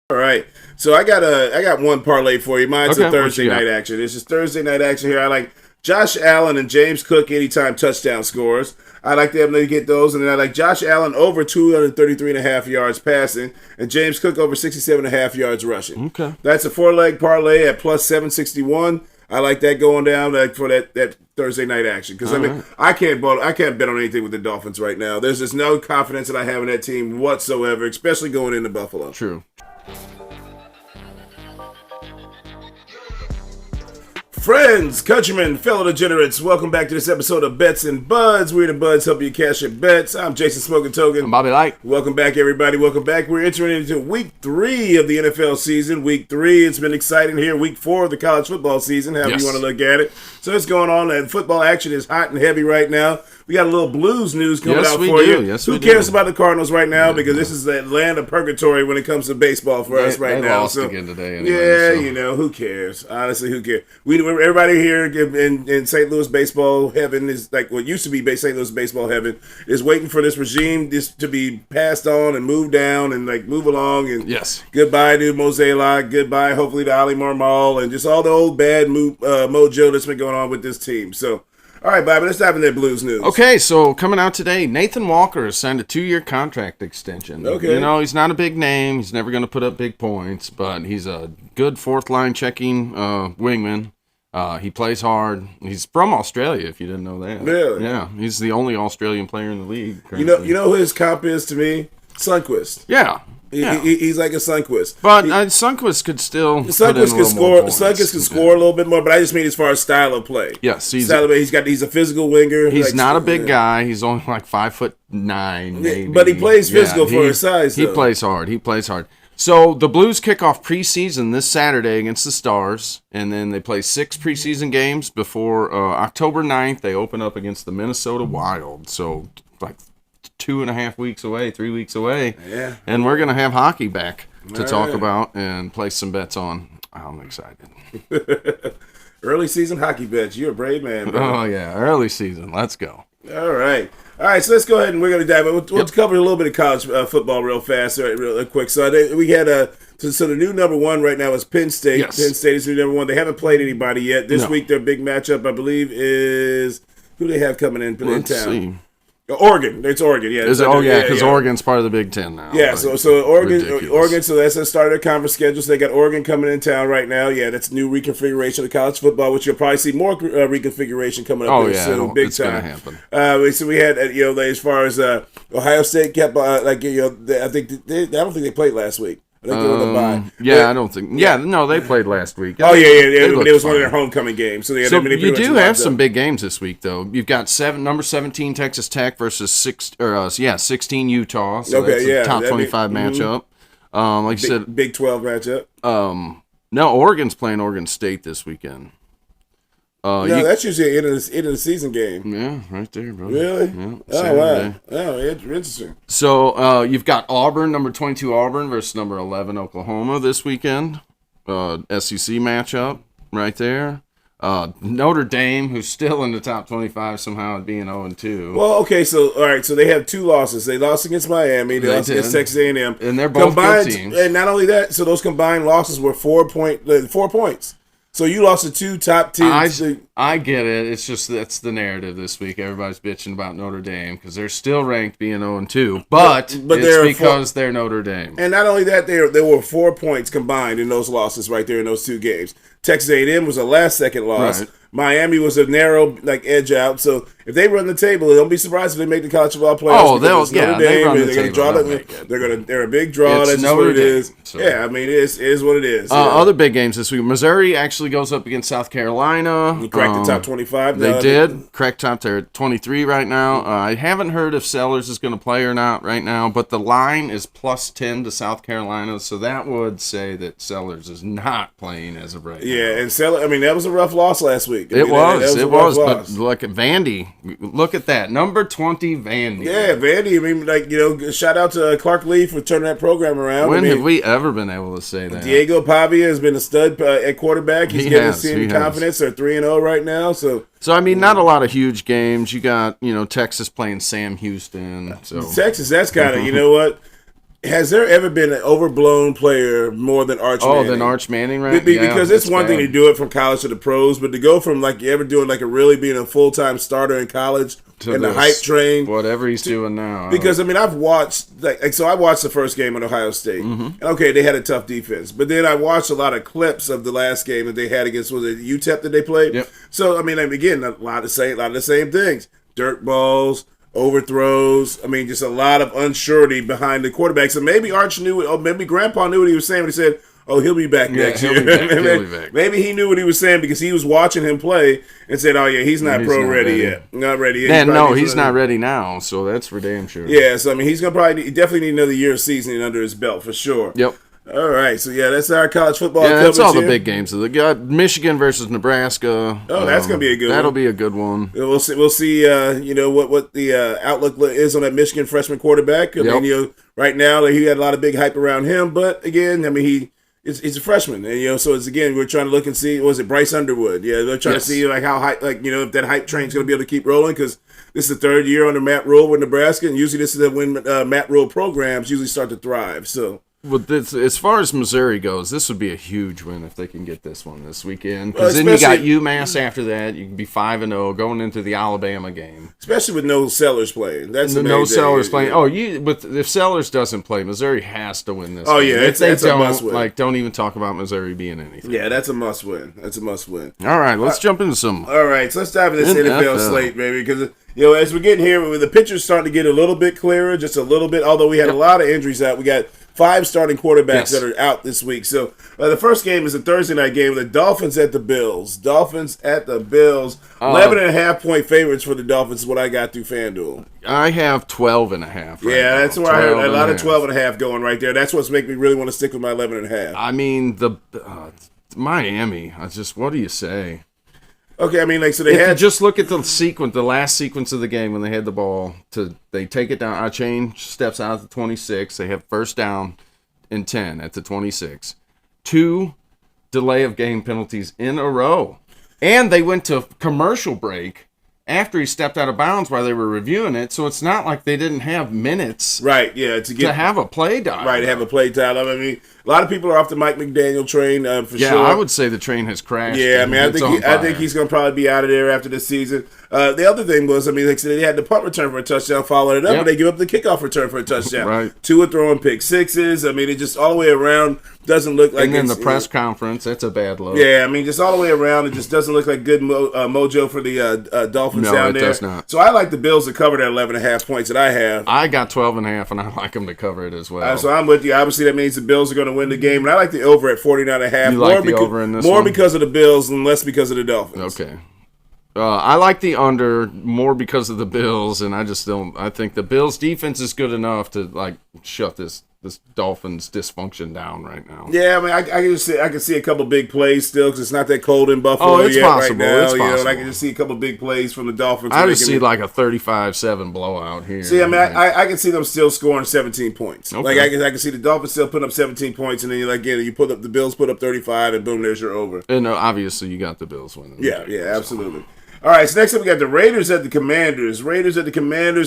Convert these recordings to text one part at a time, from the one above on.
All right. So I got one parlay for you. Mine's Okay, a Thursday night action. This is Thursday night action here. I like Josh Allen and James Cook anytime touchdown scores. I like them to get those. And then I like Josh Allen over 233.5 yards passing and James Cook over 67.5 yards rushing. Okay. That's a 4-leg parlay at plus 761. I like that going down for that Thursday night action because I can't bet on anything with the Dolphins right now. There's just no confidence that I have in that team whatsoever, especially going into Buffalo. True. Friends, countrymen, fellow degenerates, welcome back to this episode of Bets and Buds. We're the Buds help you cash your bets. I'm Jason Smoking Token. I'm Bobby Light. Welcome back, everybody. Welcome back. We're entering into week 3 of the NFL season. Week 3, it's been exciting here. Week 4 of the college football season, however you want to look at it. So it's going on, and football action is hot and heavy right now. We got a little Blues news coming out for you. Who cares about the Cardinals right now? Because this is the land of purgatory when it comes to baseball for us right now. Lost again today. Anyway, who cares? Honestly, who cares? Everybody here in St. Louis baseball heaven is like what used to be St. Louis baseball heaven is waiting for this regime to be passed on and moved down and like move along. And goodbye to Mozeliak. Goodbye, hopefully, to Ali Marmol and just all the old bad mojo that's been going on with this team. So. All right, Bobby, let's dive into that Blues news. Okay, so coming out today, Nathan Walker has signed a 2-year contract extension. Okay. You know, he's not a big name. He's never going to put up big points, but he's a good fourth-line checking wingman. He plays hard. He's from Australia, if you didn't know that. Really? Yeah, he's the only Australian player in the league currently. You know who his comp is to me? Sundqvist. Yeah. He's like a Sundqvist. But Sundqvist could still Sundqvist can score a little bit more, but I just mean as far as style of play. Yes, he's a physical winger. He's not a big guy. He's only like 5'9", maybe. But he plays physical for his size. He plays hard. So the Blues kick off preseason this Saturday against the Stars, and then they play 6 preseason games before October 9th. They open up against the Minnesota Wild. So like 2.5 weeks away, 3 weeks away. Yeah. And we're going to have hockey back to talk about and place some bets on. I'm excited. Early season hockey bets. You're a brave man, bro. Oh, yeah. Early season. Let's go. All right, so let's go ahead and we're going to dive in. We'll cover a little bit of college football real fast, real quick. So we had so the new number 1 right now is Penn State. Yes. Penn State is the new number 1. They haven't played anybody yet. This week their big matchup, I believe, is who they have coming in town. See. Oregon. It's Oregon, yeah. Because Oregon's part of the Big Ten now. Yeah, so Oregon, so that's the start of their conference schedule. So they got Oregon coming in town right now. Yeah, that's new reconfiguration of college football, which you'll probably see more reconfiguration coming up soon, big it's time. It's going to happen. So we had, as far as Ohio State kept, I don't think they played last week. I think they were the bye. I don't think. Yeah, no, they played last week. Oh, yeah. It was one of their homecoming games. So you do have some big games this week, though. You've got number 17 Texas Tech versus 16 Utah. So that's a top 25 matchup. Like you said, Big 12 matchup. No, Oregon's playing Oregon State this weekend. That's usually an end of the season game. Yeah, right there, bro. Really? Yeah, oh, wow. Oh, interesting. So you've got Auburn, number 22 Auburn versus number 11 Oklahoma this weekend. SEC matchup right there. Notre Dame, who's still in the top 25 somehow, being 0-2. Well, okay, so all right, so they have 2 losses. They lost against Miami. They lost against Texas A&M, and they're both good teams. And not only that, so those combined losses were 4 points. So you lost the 2 top teams. I get it. It's just that's the narrative this week. Everybody's bitching about Notre Dame because they're still ranked being 0-2, but it's because they're Notre Dame. And not only that, there were 4 points combined in those losses right there in those 2 games. Texas A&M was a last-second loss. Right. Miami was a narrow edge out. So if they run the table, don't be surprised if they make the college football playoffs. Oh, they're a big draw. It's that's just what it is. So. Yeah, I mean, it is what it is. Other big games this week. Missouri actually goes up against South Carolina. We cracked the top 25. They did crack top. They're at 23 right now. I haven't heard if Sellers is going to play or not right now, but the line is plus 10 to South Carolina, so that would say that Sellers is not playing as of right now. Yeah, and Sellers, I mean, that was a rough loss last week. It was. But look at Vandy. Look at that. Number 20, Vandy. Yeah, Vandy. I mean, shout out to Clark Lee for turning that program around. When have we ever been able to say that? Diego Pavia has been a stud at quarterback. He's getting seen confidence. They're 3-0 right now. So I mean, not a lot of huge games. You got, Texas playing Sam Houston. So Texas, that's kind of, you know what? Has there ever been an overblown player more than Arch Manning? Oh, than Arch Manning, right? Because it's one thing to do it from college to the pros, but to go from like you ever doing like a really being a full-time starter in college and the hype train, whatever he's doing now. Because I mean, I've watched I watched the first game at Ohio State. Mm-hmm. Okay, they had a tough defense, but then I watched a lot of clips of the last game that they had against, was it UTEP that they played? Yep. So I mean, again, a lot of the same things: dirt balls, overthrows. I mean, just a lot of unsurety behind the quarterback. So maybe Arch knew it. Oh, maybe Grandpa knew what he was saying when he said, "Oh, he'll be back next year." He'll be back. Maybe he knew what he was saying because he was watching him play and said, "Oh yeah, he's not ready yet. Not ready yet." He's not ready now. So that's for damn sure. Yeah, so I mean, he's gonna definitely need another year of seasoning under his belt for sure. Yep. All right, so yeah, that's our college football. Yeah, that's all the big games. They got Michigan versus Nebraska. Oh, that's gonna be a good. That'll be a good one. We'll see. We'll see. What the outlook is on that Michigan freshman quarterback. I mean, right now he had a lot of big hype around him, but again, I mean, he's a freshman, and so it's again we're trying to look and see. Was it Bryce Underwood? Yeah, they're trying to see like how hype, if that hype train's gonna be able to keep rolling because this is the third year under Matt Rule with Nebraska, and usually this is when Matt Rule programs usually start to thrive. So. Well, as far as Missouri goes, this would be a huge win if they can get this one this weekend. Because then you got UMass after that. You can be 5-0 going into the Alabama game. Especially with no Sellers playing. That's the no Sellers playing. Oh, if Sellers doesn't play, Missouri has to win this. Oh game. yeah, that's a must win. Don't even talk about Missouri being anything. Yeah, that's a must win. That's a must win. All right, let's jump into some. All right, so let's dive into this NFL slate, baby, because. As we're getting here, the picture's starting to get a little bit clearer, just a little bit. Although we had a lot of injuries out, we got 5 starting quarterbacks that are out this week. So the first game is a Thursday night game. The Dolphins at the Bills. 11.5-point favorites for the Dolphins is what I got through FanDuel. I have 12.5. Yeah, that's where I heard a lot of 12.5 going right there. That's what's making me really want to stick with my 11.5. I mean, the Miami. What do you say? Okay, I mean, so just look at the last sequence of the game when they had the ball. They take it down. Chain steps out at the 26. They have first down and 10 at the 26. 2 delay of game penalties in a row, and they went to commercial break after he stepped out of bounds while they were reviewing it. So it's not like they didn't have minutes, right? Yeah, to have a play dial, right? To have a play dial. I mean, a lot of people are off the Mike McDaniel train for sure. Yeah, I would say the train has crashed. Yeah, I mean, I think he's going to probably be out of there after this season. The other thing was, I mean, they had the punt return for a touchdown, followed it up, and they give up the kickoff return for a touchdown. Right. 2 are throwing pick sixes. I mean, it just all the way around doesn't look like. And then the press conference, that's a bad look. Yeah, I mean, just all the way around, it just doesn't look like good mojo for the Dolphins down there. No, it does not. So I like the Bills to cover that 11.5 points that I have. I got 12.5, and I like them to cover it as well. So I'm with you. Obviously, that means the Bills are going to win the game, and I like the over at 49.5. You like the over in this more one? Because of the Bills and less because of the Dolphins. Okay. I like the under more because of the Bills, and I think the Bills' defense is good enough to shut this Dolphins dysfunction down right now. Yeah, I mean, I can see a couple big plays still because it's not that cold in Buffalo it's yet possible. right now. It's possible. And I can just see a couple big plays from the Dolphins. I just see like a 35-7 blowout here. See, I mean, I can see them still scoring 17 points. Okay. Like I can see the Dolphins still putting up 17 points, and then you put up the Bills put up 35, and boom, there's your over. And obviously you got the Bills winning. Yeah, absolutely. All right, so next up we got the Raiders at the Commanders.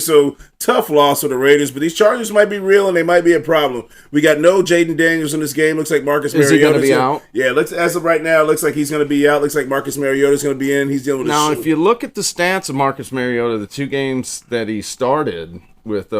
So tough loss for the Raiders, but these Chargers might be real and they might be a problem. We got no Jaden Daniels in this game. Looks like Marcus Mariota. Is he going to be out? Yeah, as of right now, it looks like he's going to be out. Looks like Marcus Mariota's going to be in. He's dealing with now. If you look at the stats of Marcus Mariota, the 2 games that he started with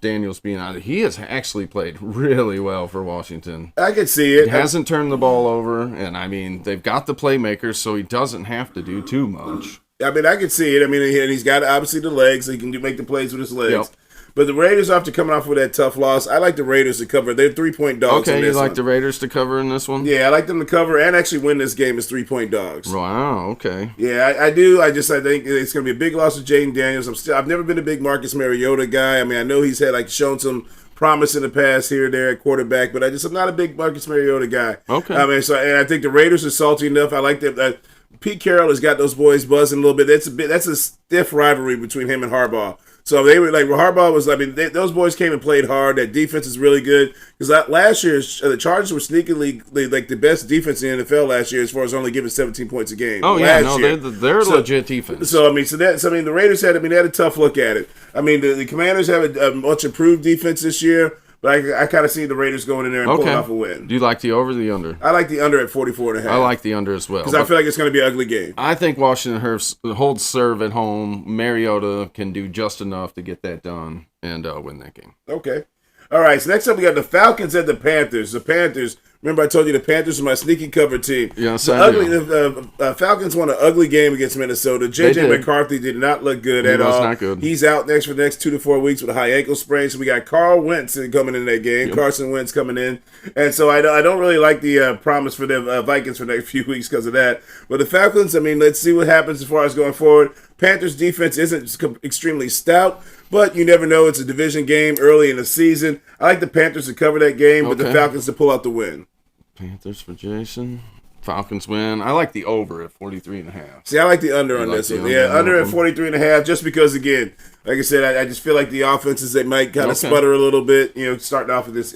Daniels being out, he has actually played really well for Washington. I can see it. He hasn't turned the ball over, and I mean they've got the playmakers, so he doesn't have to do too much. I mean, I can see it. I mean, and he's got obviously the legs, so he can make the plays with his legs. Yep. But the Raiders, after coming off with that tough loss, I like the Raiders to cover. They're 3-point dogs. Okay, in this you like one. the Raiders to cover in this one? Yeah, I like them to cover and actually win this game as 3-point dogs. Wow. Okay. Yeah, I do. I think it's going to be a big loss to Jaden Daniels. I've never been a big Marcus Mariota guy. I mean, I know he's had shown some promise in the past here and there at quarterback, but I'm not a big Marcus Mariota guy. Okay. I mean, and I think the Raiders are salty enough. I like that. Pete Carroll has got those boys buzzing a little bit. That's a stiff rivalry between him and Harbaugh. So they were Harbaugh was. I mean, those boys came and played hard. That defense is really good because last year the Chargers were sneakily the best defense in the NFL last year as far as only giving 17 points a game. Oh yeah, no, they're legit defense. So the Raiders had a tough look at it. I mean, the Commanders have a much improved defense this year. But I kind of see the Raiders going in there and pulling off a win. Do you like the over or the under? I like the under at 44.5. I like the under as well. Because I feel like it's going to be an ugly game. I think Washington holds serve at home. Mariota can do just enough to get that done and win that game. Okay. All right, so next up we got the Falcons and the Panthers. The Panthers, remember I told you the Panthers are my sneaky cover team. Yes, the Falcons won an ugly game against Minnesota. J.J. McCarthy did not look good at all. He was not good. He's out for the next 2 to 4 weeks with a high ankle sprain. So we got Carl Wentz coming in that game. Yep. Carson Wentz coming in. And so I don't really like the promise for the Vikings for the next few weeks because of that. But the Falcons, I mean, let's see what happens as far as going forward. Panthers defense isn't extremely stout, but you never know. It's a division game early in the season. I like the Panthers to cover that game, but the Falcons to pull out the win. Panthers for Jason. Falcons win. I like the over at 43.5. See, I like the under on this one. Yeah, under at 43.5, just because, again, like I said, I just feel like the offenses, they might kind of sputter a little bit, starting off with this.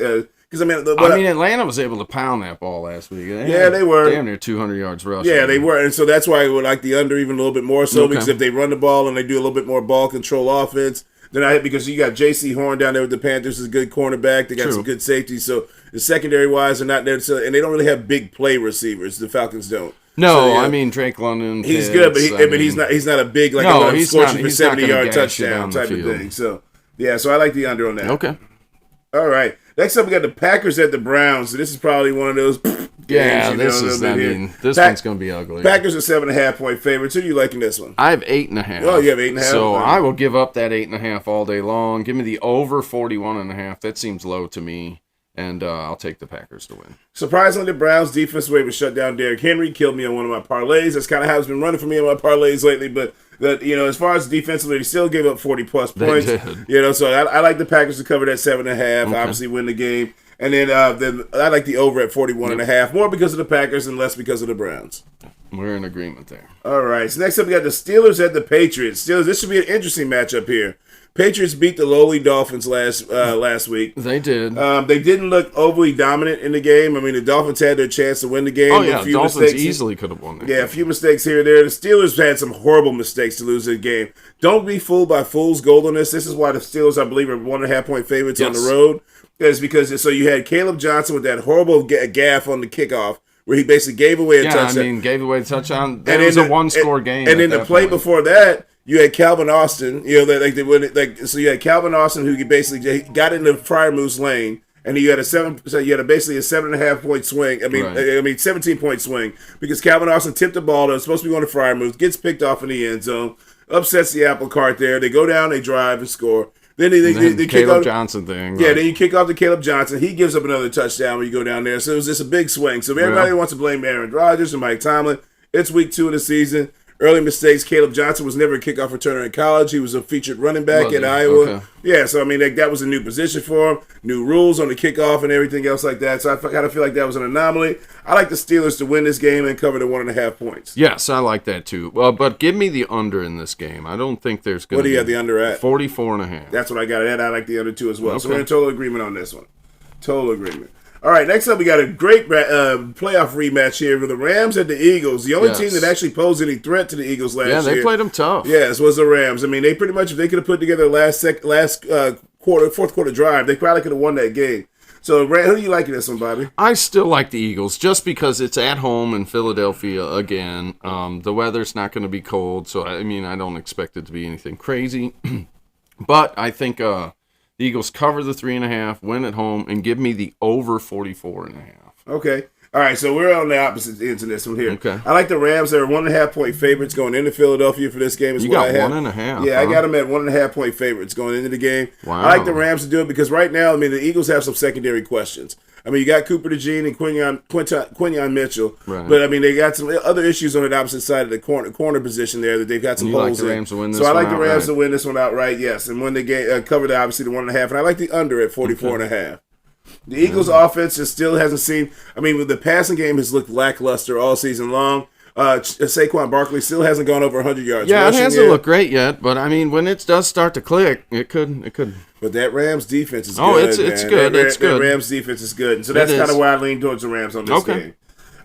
Because Atlanta was able to pound that ball last week. They were. Damn near 200 yards rushing. Yeah, they were. And so that's why I would like the under even a little bit more so, because if they run the ball and they do a little bit more ball control offense, then because you got J.C. Horn down there with the Panthers is a good cornerback. They got some good safety. So the secondary-wise, they're not there. And they don't really have big play receivers. The Falcons don't. No, I mean Drake London. He's good, but he's not a big scorching for 70-yard touchdown type of thing. So so I like the under on that. Okay. All right. Next up, we got the Packers at the Browns. So this is probably one of those games. This one's going to be ugly. Packers are 7.5-point favorites. Who are you liking this one? I have 8.5. Oh, you have 8.5? So I will give up that 8.5 all day long. Give me the over 41.5. That seems low to me. And I'll take the Packers to win. Surprisingly, the Browns' defense was able to shut down Derrick Henry. Killed me on one of my parlays. That's kind of how it's been running for me on my parlays lately. But as far as defensively, they still gave up 40-plus points. They did. So I like the Packers to cover that 7.5. Obviously, win the game. And then I like the over at 41.5. More because of the Packers and less because of the Browns. We're in agreement there. All right. So next up, we got the Steelers at the Patriots. This should be an interesting matchup here. Patriots beat the lowly Dolphins last week. They did. They didn't look overly dominant in the game. I mean, the Dolphins had their chance to win the game. Oh, yeah. The Dolphins easily could have won that game. A few mistakes here and there. The Steelers had some horrible mistakes to lose the game. Don't be fooled by fool's gold on this. This is why the Steelers, I believe, are 1.5-point favorites on the road. It's because you had Caleb Johnson with that horrible gaff on the kickoff, where he basically gave away a touchdown. Gave away a touchdown. That was a one-score game. And in the play before that, you had Calvin Austin. So you had Calvin Austin who basically got into Freiermuth's lane, and you had basically a 7.5-point swing. 17-point swing because Calvin Austin tipped the ball that was supposed to be going to Freiermuth, gets picked off in the end zone, upsets the apple cart there. They go down, they drive and score. Then they Caleb Johnson thing. Yeah, then you kick off to Caleb Johnson. He gives up another touchdown when you go down there. So it was just a big swing. So everybody wants to blame Aaron Rodgers and Mike Tomlin. It's week 2 of the season. Early mistakes. Caleb Johnson was never a kickoff returner in college. He was a featured running back at Iowa. Okay. Yeah, so I mean that was a new position for him, new rules on the kickoff and everything else like that. So I kind of feel like that was an anomaly. I like the Steelers to win this game and cover the 1.5 points. Yes, I like that too. Well, but give me the under in this game. I don't think there's going to be. What do you have the under at? 44.5. That's what I got it at. I like the under too as well. Okay. So we're in total agreement on this one. Total agreement. All right, next up we got a great playoff rematch here with the Rams and the Eagles. The only team that actually posed any threat to the Eagles last year. Yeah, they played them tough. Yes, was the Rams. I mean, they pretty much, if they could have put together the fourth quarter drive, they probably could have won that game. So, who do you like in this one, Bobby? I still like the Eagles just because it's at home in Philadelphia again. The weather's not going to be cold, so I don't expect it to be anything crazy. But I think the Eagles cover the 3.5, win at home, and give me the over 44.5. Okay. All right, so we're on the opposite ends of this one here. Okay. I like the Rams. They're 1.5-point favorites going into Philadelphia for this game. You got 1.5. Yeah, I got them at 1.5-point favorites going into the game. Wow. I like the Rams to do it because right now, the Eagles have some secondary questions. You got Cooper DeJean and Quinyon Mitchell, right. But they got some other issues on the opposite side of the corner position there that they've got some holes in. So I like the Rams to win this one outright, yes. And when they cover obviously the 1.5, and I like the under at 44.5. The Eagles' offense still hasn't seen. The passing game has looked lackluster all season long. Saquon Barkley still hasn't gone over 100 yards. Yeah, it hasn't looked great yet, but when it does start to click, it could. But that Rams defense is good. Oh, it's good. It's good. That Rams defense is good. And so that's kind of why I lean towards the Rams on this game.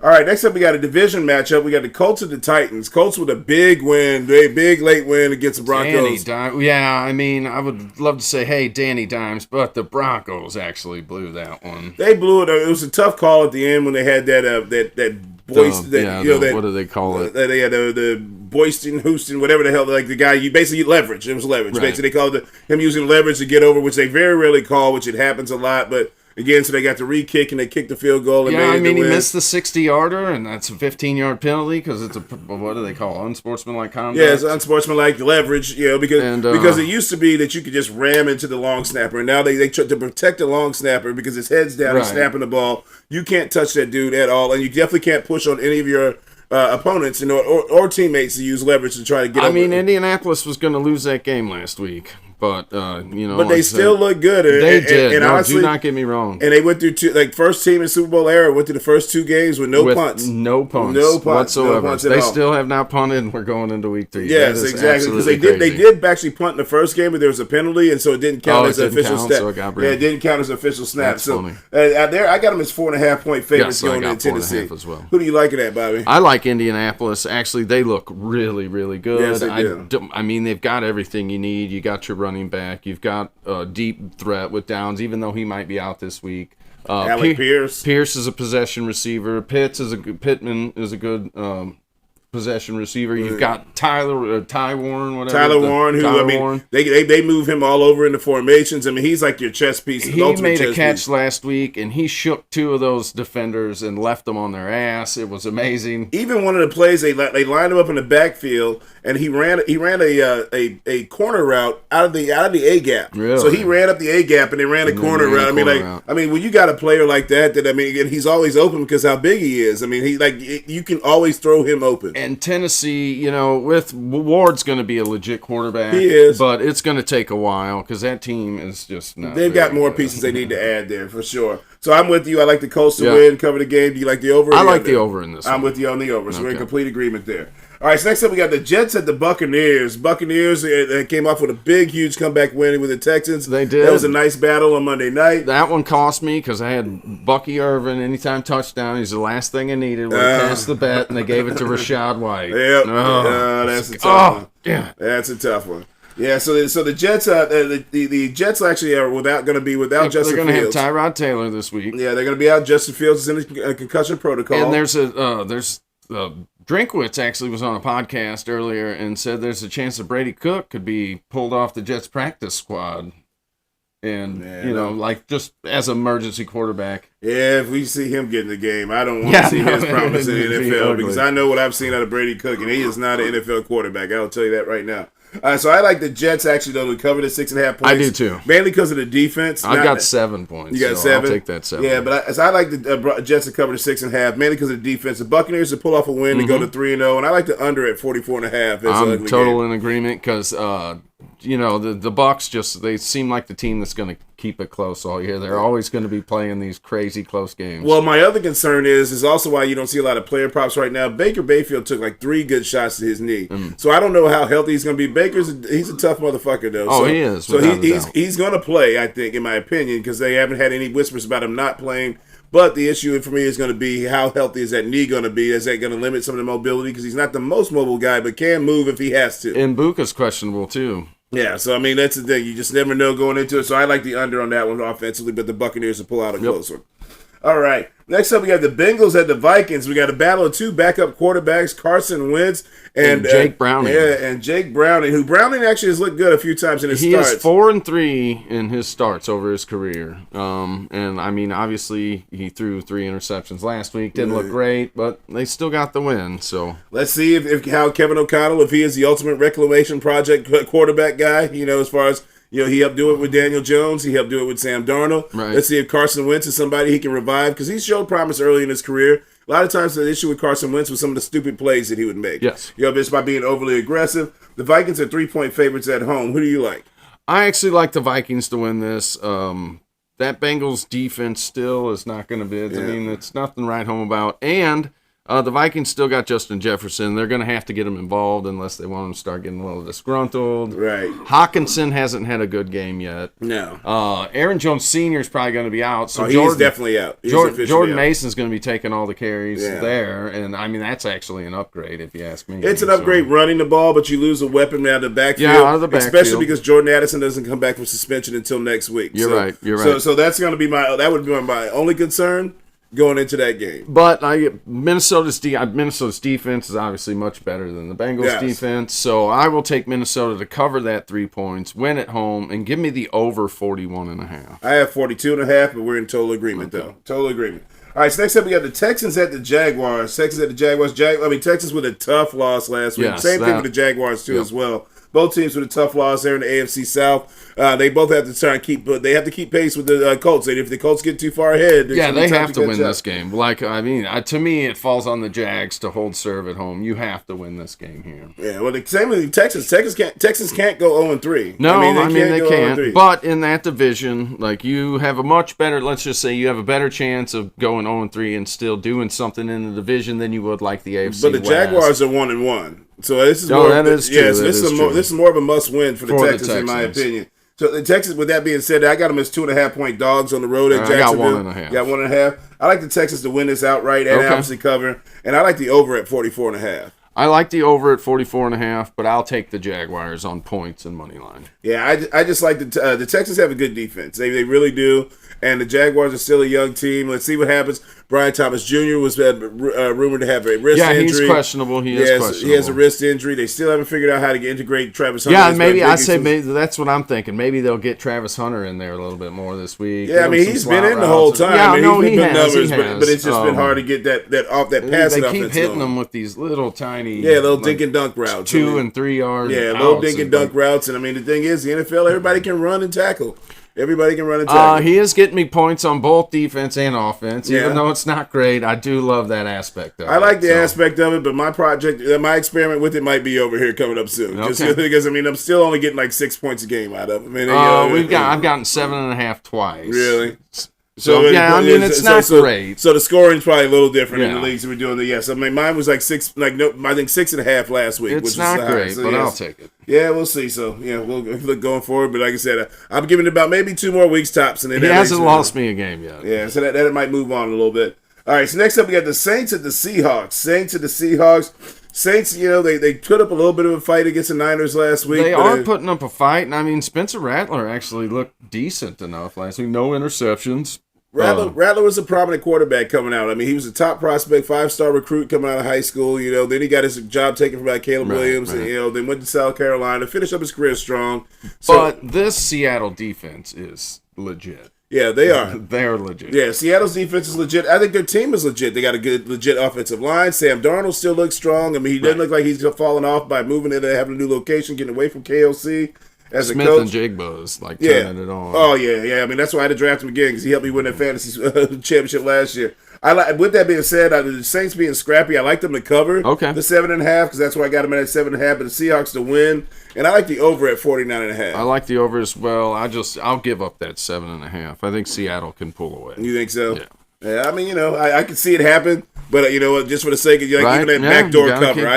All right, next up we got a division matchup. We got the Colts and the Titans. Colts with a big win, a big late win against the Broncos. I mean, I would love to say, hey, Danny Dimes, but the Broncos actually blew that one. They blew it. It was a tough call at the end when they had that voice. What do they call it? They had the Boyston, Houston, whatever the hell. Like the guy, you basically leverage. It was leverage. Right. Basically, they called him using leverage to get over, which they very rarely call, which it happens a lot, but. Again, so they got the re-kick and they kicked the field goal. And he missed the 60-yarder, and that's a 15-yard penalty because it's what do they call it? Unsportsmanlike conduct? Yeah, it's unsportsmanlike leverage, because it used to be that you could just ram into the long snapper, and now they try to protect the long snapper because his head's down and snapping the ball. You can't touch that dude at all, and you definitely can't push on any of your opponents or teammates to use leverage to try to get over. Indianapolis was going to lose that game last week. But but they still look good. They did. And honestly, do not get me wrong. And they went through first team in Super Bowl era went through the first 2 games with no punts whatsoever. They still have not punted, and we're going into week 3. Yes, exactly. Because they did actually punt in the first game, but there was a penalty, and so it didn't count as an official snap. So it didn't count as an official snap. That's funny. Out there, I got them as 4.5-point favorites going into Tennessee. As well. Who do you like in that, Bobby? I like Indianapolis. Actually, they look really, really good. Yes, they do. They've got everything you need. You got your running back. You've got a deep threat with Downs, even though he might be out this week. Alec Pierce. Pierce is a possession receiver. Pittman is a good possession receiver. You've got Ty Warren, whatever. Tyler Warren, they move him all over in the formations. I mean, he's like your chess piece. He made a catch last week, and he shook 2 of those defenders and left them on their ass. It was amazing. Even one of the plays, they lined him up in the backfield, and he ran a corner route out of the A gap. Really? So he ran up the A gap and they ran a corner route. When you got a player like that, again, he's always open because how big he is. I mean, you can always throw him open. And Tennessee, with Ward's going to be a legit quarterback. He is. But it's going to take a while because that team is just not. They've got more pieces they need to add there for sure. So I'm with you. I like the Colts to win, cover the game. Do you like the over? I like the over in this one. I'm with you on the over. So we're in complete agreement there. All right, so next up we got the Jets at the Buccaneers. Buccaneers came off with a big, huge comeback win with the Texans. They did. That was a nice battle on Monday night. That one cost me because I had Bucky Irvin anytime touchdown. He's the last thing I needed. We passed the bet, and they gave it to Rashad White. Yep. That's a tough one. Yeah. That's a tough one. Yeah, so the Jets, the Jets actually are going to be without Justin Fields. They're going to have Tyrod Taylor this week. Yeah, they're going to be out. Justin Fields is in a concussion protocol. And there's Drinkwitz actually was on a podcast earlier and said there's a chance that Brady Cook could be pulled off the Jets practice squad. And, just as an emergency quarterback. Yeah, if we see him get in the game, I don't want to see his promise in the NFL because I know what I've seen out of Brady Cook, and he is not an NFL quarterback. I'll tell you that right now. So I like the Jets actually though to cover the 6.5 points. I do too, mainly because of the defense. I got 7 points. You got 7. I'll take that 7. Yeah, but I like the Jets to cover the 6.5, mainly because of the defense. The Buccaneers to pull off a win to go to 3-0, and I like the under at 44.5. I'm total in agreement because the Bucs they seem like the team that's going to keep it close all year. They're always going to be playing these crazy close games. Well, my other concern is also why you don't see a lot of player props right now. Baker Mayfield took like 3 good shots to his knee, so I don't know how healthy he's going to be. He's a tough motherfucker though. Oh, he is. So he's going to play, I think, in my opinion, because they haven't had any whispers about him not playing. But the issue for me is going to be how healthy is that knee going to be? Is that going to limit some of the mobility? Because he's not the most mobile guy, but can move if he has to. And Buka's questionable too. Yeah, so that's the thing. You just never know going into it. So I like the under on that one offensively, but the Buccaneers will pull out a close one. All right. Next up, we got the Bengals at the Vikings. We got a battle of 2 backup quarterbacks, Carson Wentz and Jake Browning. And Jake Browning, who Browning actually has looked good a few times in his starts. He is 4-3 in his starts over his career. And obviously he threw 3 interceptions last week. Didn't look great, but they still got the win. So let's see if how Kevin O'Connell, if he is the ultimate reclamation project quarterback guy. As far as. He helped do it with Daniel Jones. He helped do it with Sam Darnold. Right. Let's see if Carson Wentz is somebody he can revive because he showed promise early in his career. A lot of times the issue with Carson Wentz was some of the stupid plays that he would make. Yes. Just by being overly aggressive. The Vikings are 3-point favorites at home. Who do you like? I actually like the Vikings to win this. That Bengals defense still is not going to be. I mean, it's nothing to write home about. And The Vikings still got Justin Jefferson. They're going to have to get him involved unless they want him to start getting a little disgruntled. Right. Hawkinson hasn't had a good game yet. No. Aaron Jones Sr. is probably going to be out. So he's definitely out. Jordan Mason's going to be taking all the carries there. And, I mean, that's actually an upgrade if you ask me. It's an upgrade running the ball, but you lose a weapon out of the backfield. Yeah, out of the backfield. Especially because Jordan Addison doesn't come back from suspension until next week. You're right. So that's going to be that would be my only concern going into that game. But Minnesota's defense is obviously much better than the Bengals' defense, so I will take Minnesota to cover that 3 points, win at home, and give me the over 41.5. I have 42.5, but we're in total agreement, though. Total agreement. All right, so next up we got the Texans at the Jaguars. Texans with a tough loss last week. Same thing with the Jaguars, too, as well. Both teams with a tough loss there in the AFC South. They both have to try and keep pace with the Colts. If the Colts get too far ahead, they have to win this game. To me, it falls on the Jags to hold serve at home. You have to win this game here. Yeah, well, the same with Texans. Texans can't go 0-3. No, they can't. But in that division, you have a much better. Let's just say you have a better chance of going 0-3 and still doing something in the division than you would like the AFC. But the Jaguars are 1-1. So this is this is more of a must-win for the Texans, in my opinion. So the Texans, with that being said, I got them as 2.5-point dogs on the road at Jacksonville. I got 1.5. Got 1.5. I like the Texans to win this outright and obviously cover, and I like the over at 44.5. I like the over at 44.5, but I'll take the Jaguars on points and money line. Yeah, I just like the Texans have a good defense. They really do. And the Jaguars are still a young team. Let's see what happens. Brian Thomas Jr. was rumored to have a wrist injury. Yeah, he's questionable. He is questionable. He has a wrist injury. They still haven't figured out how to integrate Travis Hunter. Yeah, maybe that's what I'm thinking. Maybe they'll get Travis Hunter in there a little bit more this week. Yeah, he's been in the whole time. He's been numbers, but it's just been hard to get that off that passing offense. They keep hitting them with these little tiny, little dink and dunk routes, 2 and 3 yards. Yeah, little dink and dunk routes. And the thing is, the NFL, everybody can run and tackle. Everybody can run and tackle. He is getting me points on both defense and offense, even though it's not great. I do love that aspect of it. I like the aspect of it, but my experiment with it might be over here coming up soon. Just because I'm still only getting 6 points a game out of it. I've gotten 7.5 twice. Really? So it's not great. So the scoring's probably a little different in the leagues that we're doing. Mine was 6. I think 6.5 last week. It's not great, but I'll take it. Yeah, we'll see. So we'll look going forward. But like I said, I'm giving it about maybe 2 more weeks tops, and then he hasn't lost me a game yet. Yeah, so that might move on a little bit. All right. So next up we got the Saints at the Seahawks. Saints, they put up a little bit of a fight against the Niners last week. They are putting up a fight, and Spencer Rattler actually looked decent enough last week. No interceptions. Rattler was a prominent quarterback coming out. He was a top prospect, 5-star recruit coming out of high school. Then he got his job taken from Caleb Williams, and then went to South Carolina, finished up his career strong. But this Seattle defense is legit. Yeah, they are. They're legit. Yeah, Seattle's defense is legit. I think their team is legit. They got a good, legit offensive line. Sam Darnold still looks strong. He doesn't look like he's falling off by moving in and having a new location, getting away from KOC. As Smith a coach. and Jigba's turning it on. Oh yeah. That's why I had to draft him again because he helped me win that fantasy championship last year. With that being said, the Saints being scrappy, I like them to cover the 7.5 because that's why I got them at 7.5. But the Seahawks to win, and I like the over at 49.5. I like the over as well. I'll give up that 7.5. I think Seattle can pull away. You think so? Yeah. I can see it happen, but just for the sake of even that backdoor cover,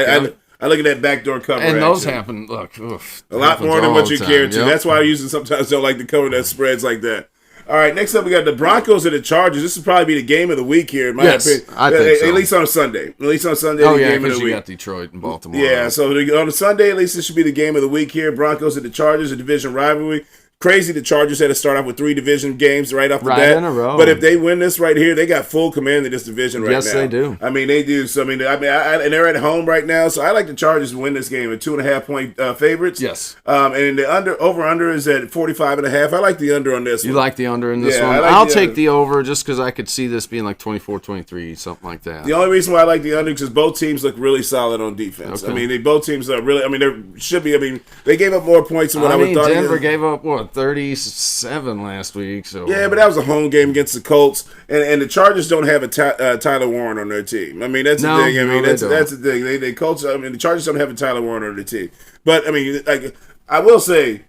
I look at that backdoor cover. And those happen, a lot more than what you care to. Yep. That's why I usually sometimes don't like to cover that spreads like that. All right, next up we got the Broncos and the Chargers. This will probably be the game of the week here, in my opinion. I think so. At least on Sunday. Oh, yeah, because you got Detroit and Baltimore. Yeah, so on a Sunday, at least this should be the game of the week here. Broncos and the Chargers, a division rivalry. Crazy the Chargers had to start off with 3 division games right off the bat. In a row. But if they win this right here, they got full command of this division right now. Yes, they do. They do. So, and they're at home right now. So I like the Chargers to win this game at 2.5-point favorites. Yes. And the over-under is at 45.5. I like the under on this one. You like the under in this one? I'll take the over just because I could see this being 24-23, something like that. The only reason why I like the under is because both teams look really solid on defense. Okay. Both teams are really, there should be, they gave up more points than what I would thought. Denver gave up, 37 last week. So yeah, but that was a home game against the Colts, and the Chargers don't have a Tyler Warren on their team. That's the thing. That's the thing. The Chargers don't have a Tyler Warren on their team. But I will say,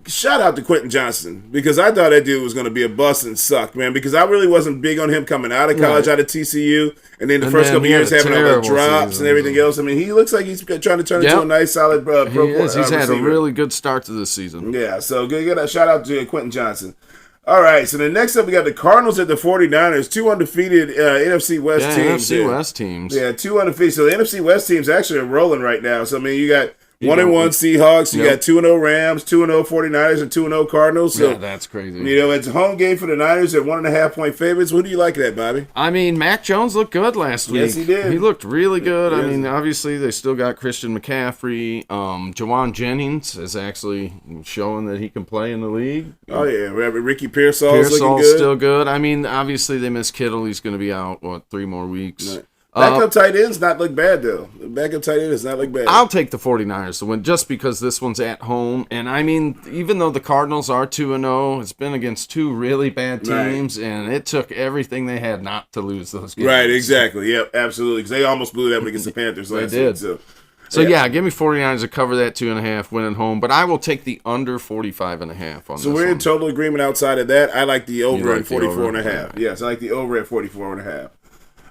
shout out to Quentin Johnson, because I thought that dude was going to be a bust and suck, man, because I really wasn't big on him coming out of college, out of TCU, and then the first couple years having all the drops and everything else. I mean, he looks like he's trying to turn into a nice, solid pro He's had a really good start to this season. Yeah, so good shout out to Quentin Johnson. All right, so the next up we got the Cardinals at the 49ers, two undefeated NFC West teams. NFC West teams. Yeah, two undefeated. So the NFC West teams actually are rolling right now. So, I mean, you got 1-1 Seahawks, you got 2-0 Rams, 2-0 49ers, and 2-0 Cardinals. So, yeah, that's crazy. It's a home game for the Niners at 1.5-point favorites. What do you like that, Bobby? I mean, Mac Jones looked good last week. Yes, he did. He looked really good. Yes. I mean, obviously, they still got Christian McCaffrey. Jawan Jennings is actually showing that he can play in the league. Oh, yeah. Ricky Pearsall's looking good. Still good. I mean, obviously, they miss Kittle. He's going to be out, 3 more weeks. Right. Backup tight ends not look bad, though. Backup tight end does not look bad. I'll take the 49ers to win just because this one's at home. And, I mean, even though the Cardinals are 2-0, it's been against two really bad teams, and it took everything they had not to lose those games. Right, exactly. Yep, absolutely. Because they almost blew that one against the Panthers last week. So, yeah, give me 49ers to cover that 2.5, win at home. But I will take the under 45.5 on this one. So we're in total agreement outside of that. I like the over at 44.5. Yes, I like the over at 44.5.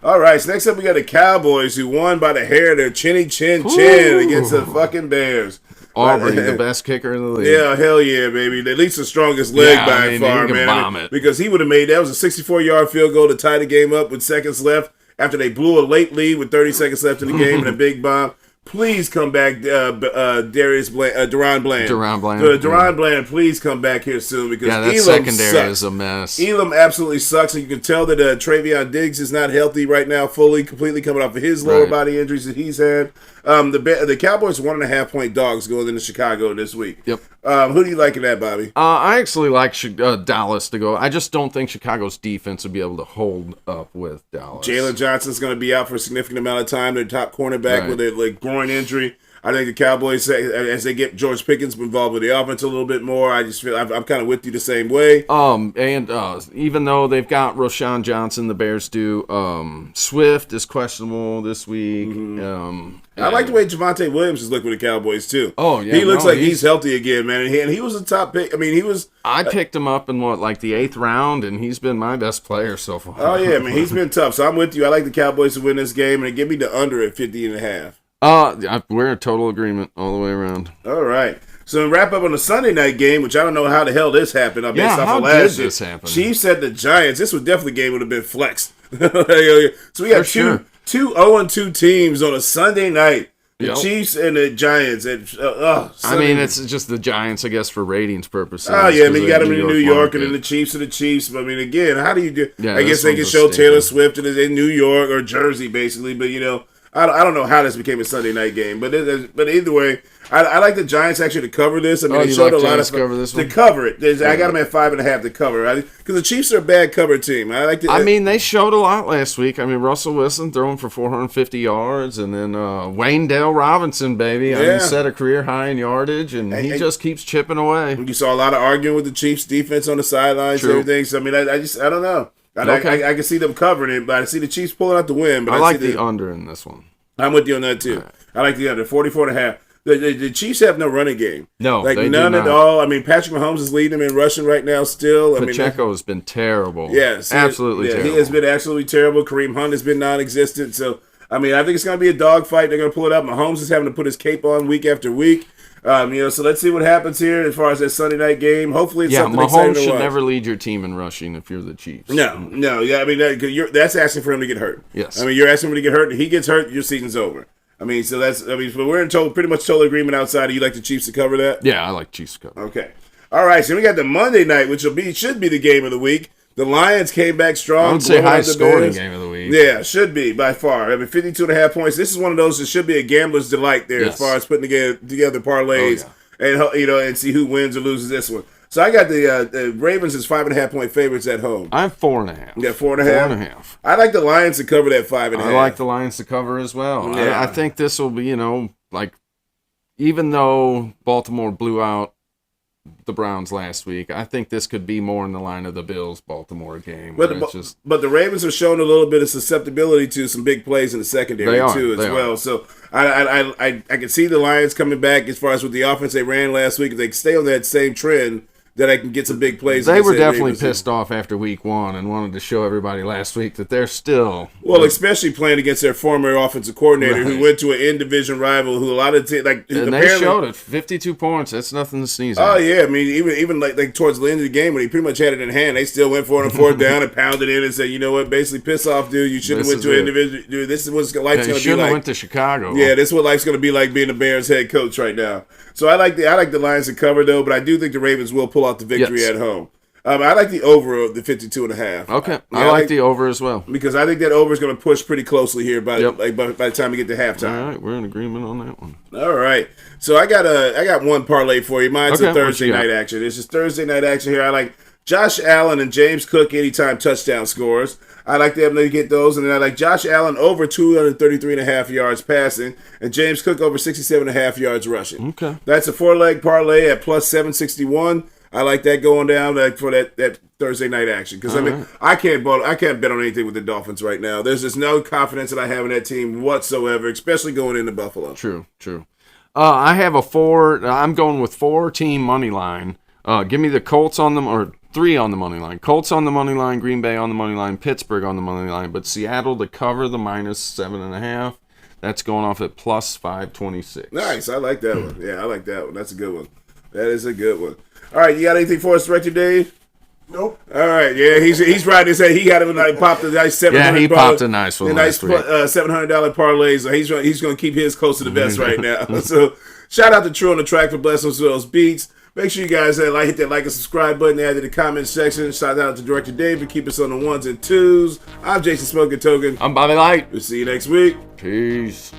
All right, so next up we got the Cowboys, who won by the hair of their chin against the fucking Bears. Aubrey, the best kicker in the league. Yeah, hell yeah, baby. At least the strongest leg by far, man. Because he would have made that was a 64-yard field goal to tie the game up with seconds left after they blew a late lead with 30 seconds left in the game and a big bomb. Please come back, Deron Bland. Deron Bland, please come back here soon because that secondary is a mess. Elam absolutely sucks, and you can tell that Travion Diggs is not healthy right now, completely coming off of his lower body injuries that he's had. The Cowboys 1.5-point dogs going into Chicago this week. Yep. Who do you like in that, Bobby? I actually like Dallas to go. I just don't think Chicago's defense would be able to hold up with Dallas. Jalen Johnson's going to be out for a significant amount of time. Their top cornerback with a groin injury. I think the Cowboys, as they get George Pickens involved with the offense a little bit more, I just feel I'm kind of with you the same way. And even though they've got Roshan Johnson, the Bears do. Swift is questionable this week. I like the way Javonte Williams is looking with the Cowboys too. Oh yeah, he looks like he's healthy again, man. And he was a top pick. I mean, I picked him up in the 8th round, and he's been my best player so far. Oh yeah, man, he's been tough. So I'm with you. I like the Cowboys to win this game, and give me the under at 50.5. We're in total agreement all the way around. All right. So to wrap up on the Sunday night game, which I don't know how the hell this happened. How did this happen? Chiefs at the Giants. This was definitely a game would have been flexed. So we got two 0-2 teams on a Sunday night. The Chiefs and the Giants. I mean, it's just the Giants, I guess, for ratings purposes. Oh, yeah. I mean, you got them in New York, and then the Chiefs are the Chiefs. But, I mean, again, how do you do? Yeah, I guess they can show Taylor Swift in New York or Jersey, basically. But, I don't know how this became a Sunday night game, but either way, I like the Giants actually to cover this. I mean, they showed a lot of to cover it. I got them at 5.5 to cover because the Chiefs are a bad cover team. They showed a lot last week. I mean, Russell Wilson throwing for 450 yards, and then Wayne Dale Robinson, baby, set a career high in yardage, and he just keeps chipping away. You saw a lot of arguing with the Chiefs defense on the sidelines and everything. So I mean, I don't know. I can see them covering it, but I see the Chiefs pulling out the win. But I like the under in this one. I'm with you on that, too. Right. I like the under, 44.5. The Chiefs have no running game. No, they none do at all. I mean, Patrick Mahomes is leading them in rushing right now still. Pacheco has been terrible. Yes. Absolutely terrible. He has been absolutely terrible. Kareem Hunt has been non-existent. So, I mean, I think it's going to be a dogfight. They're going to pull it up. Mahomes is having to put his cape on week after week. So let's see what happens here as far as that Sunday night game. Hopefully it's something exciting to watch. Mahomes should never lead your team in rushing if you're the Chiefs. No. Yeah, I mean, that's asking for him to get hurt. Yes. I mean, you're asking him to get hurt. If he gets hurt, your season's over. I mean, so we're in pretty much total agreement outside. Do you like the Chiefs to cover that? Yeah, I like Chiefs to cover. Okay. All right, so we got the Monday night, which should be the game of the week. The Lions came back strong. I would say highest scoring game of the week. Yeah, should be by far. I mean, 52.5 points. This is one of those that should be a gambler's delight there as far as putting together parlays and see who wins or loses this one. So I got the Ravens as 5.5-point favorites at home. I'm 4.5. Yeah, 4.5. I like the Lions to cover that 5.5. I like the Lions to cover as well. Yeah. I think this will be, even though Baltimore blew out the Browns last week. I think this could be more in the line of the Bills-Baltimore game. But the Ravens have shown a little bit of susceptibility to some big plays in the secondary too, as well. So I can see the Lions coming back as far as with the offense they ran last week. If they stay on that same trend, that I can get some big plays. They were definitely pissed off after week 1 and wanted to show everybody last week that they're still... Well, especially playing against their former offensive coordinator who went to an in-division rival who a lot of... and they showed it. 52 points. That's nothing to sneeze at. Oh, yeah. I mean, even like towards the end of the game when he pretty much had it in hand, they still went for it on 4th down and pounded in and said, you know what, basically piss off, dude. You shouldn't have went to an individual... Dude, this is what life's going to be like. You shouldn't have went to Chicago. Yeah, this is what life's going to be like being the Bears head coach right now. So I like the Lions to cover, though, but I do think the Ravens will pull out the victory at home. I like the over of the 52.5. Okay, I like the over as well. Because I think that over is going to push pretty closely here by the time we get to halftime. All right, we're in agreement on that one. All right. So I got one parlay for you. Mine's a Thursday night action. It's just Thursday night action here. I like Josh Allen and James Cook anytime touchdown scores. I like them to get those. And then I like Josh Allen over 233.5 yards passing and James Cook over 67.5 yards rushing. Okay. That's a 4-leg parlay at plus 761. I like that going down for that Thursday night action because I can't bet on anything with the Dolphins right now. There's just no confidence that I have in that team whatsoever, especially going into Buffalo. True. I have I'm going with 4-team money line. Give me the Colts on them or 3 on the money line. Colts on the money line, Green Bay on the money line, Pittsburgh on the money line, but Seattle to cover the minus 7.5. That's going off at plus 526. Nice, I like that one. Yeah, I like that one. That's a good one. That is a good one. All right, you got anything for us, Director Dave? Nope. All right, yeah, he's riding his head. He got him like popped a nice $700. Yeah, he popped a nice one. $700 parlay. So he's going to keep his close to the vest right now. So shout out to True on the Track for blessing us with those beats. Make sure you guys hit that like and subscribe button, add to the comment section. Shout out to Director Dave for keeping us on the 1s and 2s. I'm Jason Smoking Token. I'm Bobby Light. We'll see you next week. Peace.